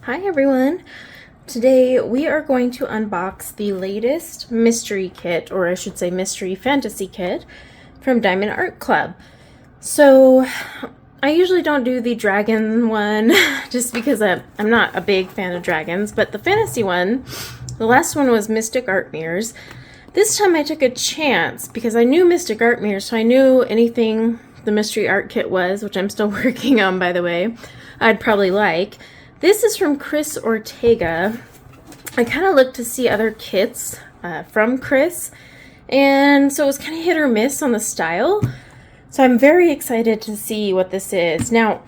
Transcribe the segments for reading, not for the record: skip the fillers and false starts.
Hi everyone! Today we are going to unbox the latest mystery kit, or I should say mystery fantasy kit, from Diamond Art Club. So I usually don't do the dragon one just because I'm not a big fan of dragons, but the fantasy one, the last one was Mystic Art Mirrors. This time I took a chance because I knew Mystic Art Mirrors, so I knew anything the mystery art kit was, which I'm still working on by the way, I'd probably like. This is from Chris Ortega. I kind of looked to see other kits from Chris, and so it was kind of hit or miss on the style. So I'm very excited to see what this is. Now,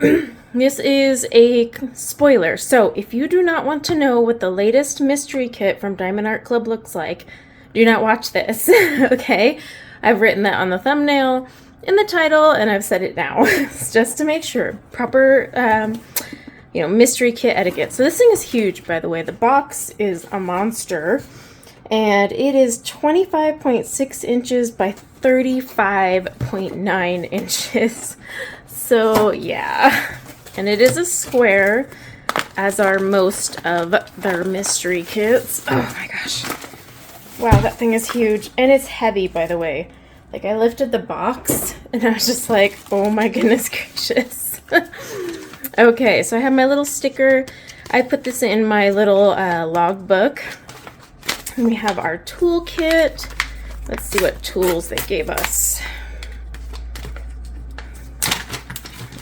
this is a spoiler, so if you do not want to know what the latest mystery kit from Diamond Art Club looks like, do not watch this, okay? I've written that on the thumbnail, in the title, and I've said it now, just to make sure. Proper, mystery kit etiquette. So this thing is huge, by the way. The box is a monster, and it is 25.6 inches by 35.9 inches. So yeah, and it is a square, as are most of their mystery kits. Oh my gosh. Wow, that thing is huge, and it's heavy, by the way. Like, I lifted the box, and I was just like, oh my goodness gracious. Okay, so I have my little sticker. I put this in my little log book. And we have our toolkit. Let's see what tools they gave us.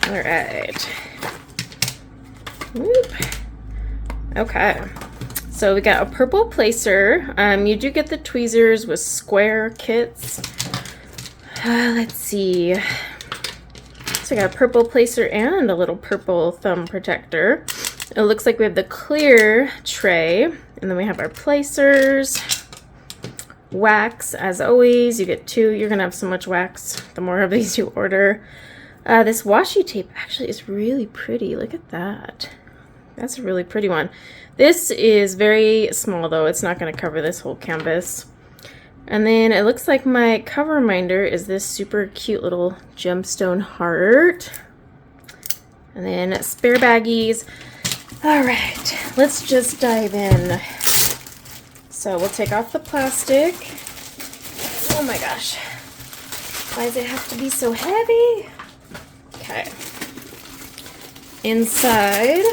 All right. Whoop. Okay. So we got a purple placer. You do get the tweezers with square kits. Let's see. So I got a purple placer and a little purple thumb protector. It looks like we have the clear tray, and then we have our placers. Wax, as always, you get 2. You're gonna have so much wax the more of these you order. This washi tape actually is really pretty. Look at that. That's a really pretty one. This is very small though. It's not gonna cover this whole canvas. And then it looks like my cover reminder is this super cute little gemstone heart. And then spare baggies. All right, let's just dive in. So we'll take off the plastic. Oh my gosh. Why does it have to be so heavy? Okay. Inside,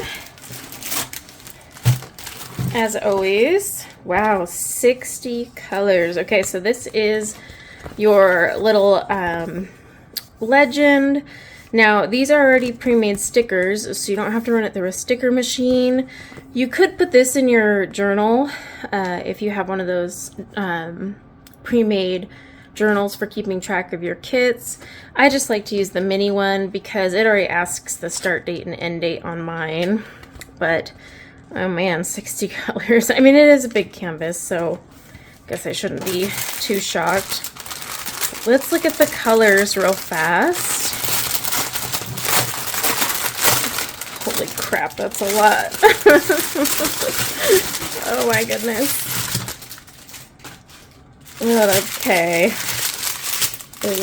as always, wow, 60 colors. Okay, so this is your little legend. Now, these are already pre-made stickers, so you don't have to run it through a sticker machine. You could put this in your journal if you have one of those pre-made journals for keeping track of your kits. I just like to use the mini one because it already asks the start date and end date on mine. But oh man, 60 colors. I mean, it is a big canvas, so I guess I shouldn't be too shocked. Let's look at the colors real fast. Holy crap, that's a lot. Oh my goodness. Okay.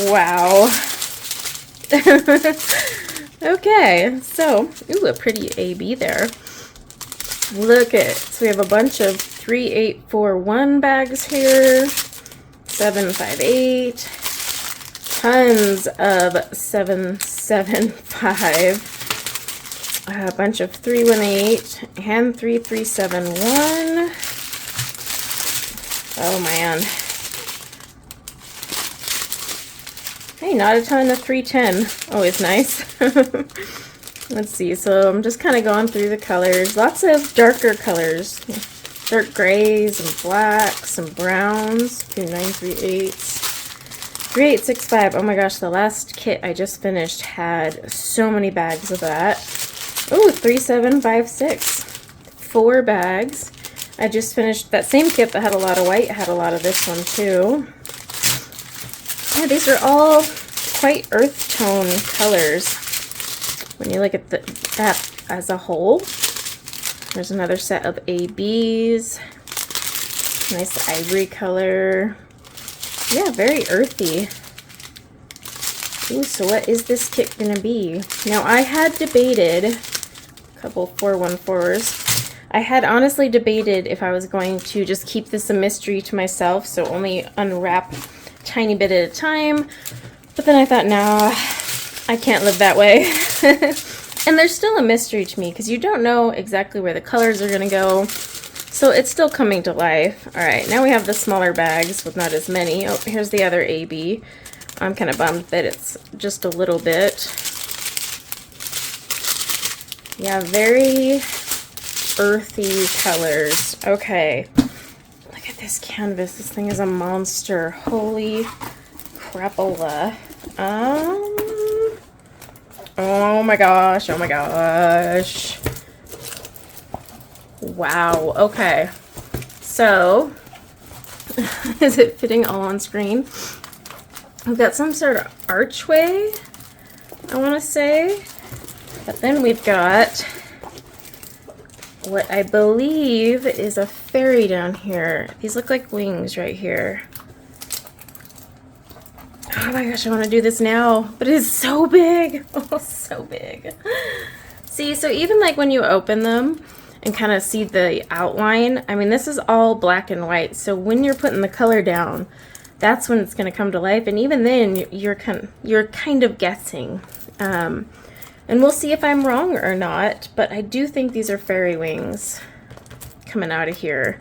Wow. Okay, so, ooh, a pretty AB there. Look at, so we have a bunch of 3841 bags here, 758, tons of 775, a bunch of 318 and 3371. Oh man. Hey, not a ton of 310. Always nice. Let's see, so I'm just kind of going through the colors. Lots of darker colors. Dark grays and blacks and browns. 2938. 3865. Oh my gosh, the last kit I just finished had so many bags of that. Oh, 3756. 4 bags. I just finished that same kit that had a lot of white, had a lot of this one too. Yeah, these are all quite earth tone colors. When you look at that as a whole. There's another set of ABs. Nice ivory color. Yeah, very earthy. Ooh, so what is this kit gonna be? Now, I had debated a couple 414s. I had honestly debated if I was going to just keep this a mystery to myself, so only unwrap a tiny bit at a time. But then I thought, no, I can't live that way. And there's still a mystery to me because you don't know exactly where the colors are going to go. So it's still coming to life. All right, now we have the smaller bags with not as many. Oh, here's the other AB. I'm kind of bummed that it's just a little bit. Yeah, very earthy colors. Okay, look at this canvas. This thing is a monster. Holy crapola. Oh my gosh, oh my gosh. Wow, okay. So, is it fitting all on screen? We've got some sort of archway, I want to say. But then we've got what I believe is a fairy down here. These look like wings right here. Oh my gosh, I want to do this now, but it is so big. Oh, so big. See, so even like when you open them and kind of see the outline, I mean, this is all black and white. So when you're putting the color down, that's when it's going to come to life. And even then, you're kind of guessing. And we'll see if I'm wrong or not. But I do think these are fairy wings coming out of here.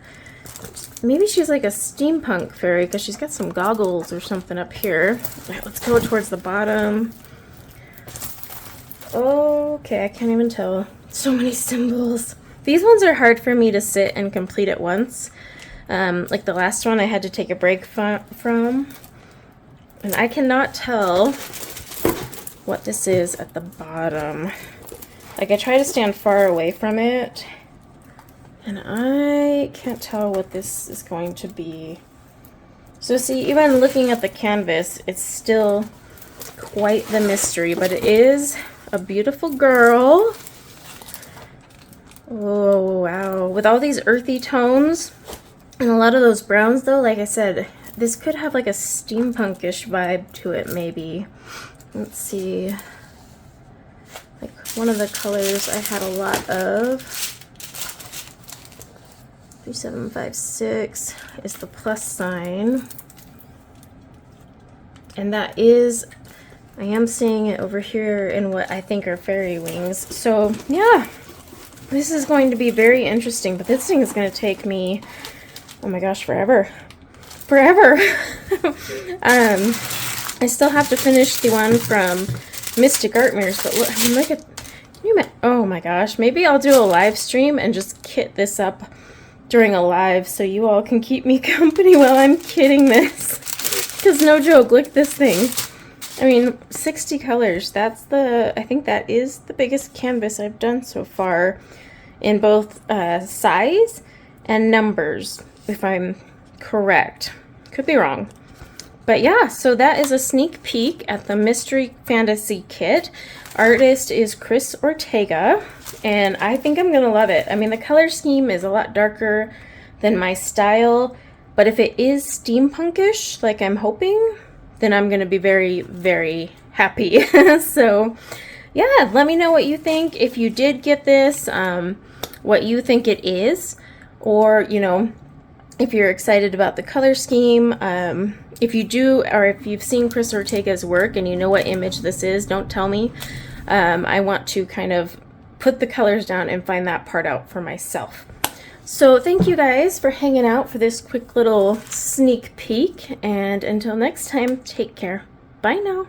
Maybe she's like a steampunk fairy because she's got some goggles or something up here. All right, let's go towards the bottom. Okay, I can't even tell. So many symbols. These ones are hard for me to sit and complete at once. Like the last one I had to take a break from. And I cannot tell what this is at the bottom. Like I try to stand far away from it. And I can't tell what this is going to be. So see, even looking at the canvas, it's still quite the mystery, but it is a beautiful girl. Oh, wow. With all these earthy tones and a lot of those browns though, like I said, this could have like a steampunkish vibe to it maybe. Let's see. Like one of the colors I had a lot of. 3756 is the plus sign, and that is, I am seeing it over here in what I think are fairy wings. So yeah, this is going to be very interesting, but this thing is going to take me, oh my gosh, forever. I still have to finish the one from Mystic Art Mirrors, but look, I mean, look at, oh my gosh, maybe I'll do a live stream and just kit this up during a live so you all can keep me company while I'm kidding this. Because no joke, look at this thing. I mean, 60 colors. That's I think that is the biggest canvas I've done so far in both size and numbers, if I'm correct. Could be wrong. But yeah, so that is a sneak peek at the Mystery Fantasy Kit. Artist is Chris Ortega, and I think I'm gonna love it. I mean, the color scheme is a lot darker than my style, but if it is steampunkish, like I'm hoping, then I'm gonna be very, very happy. So yeah, let me know what you think. If you did get this, what you think it is, or, you know, if you're excited about the color scheme. If you do, or if you've seen Chris Ortega's work and you know what image this is, don't tell me. I want to kind of put the colors down and find that part out for myself. So thank you guys for hanging out for this quick little sneak peek, and until next time, take care. Bye now.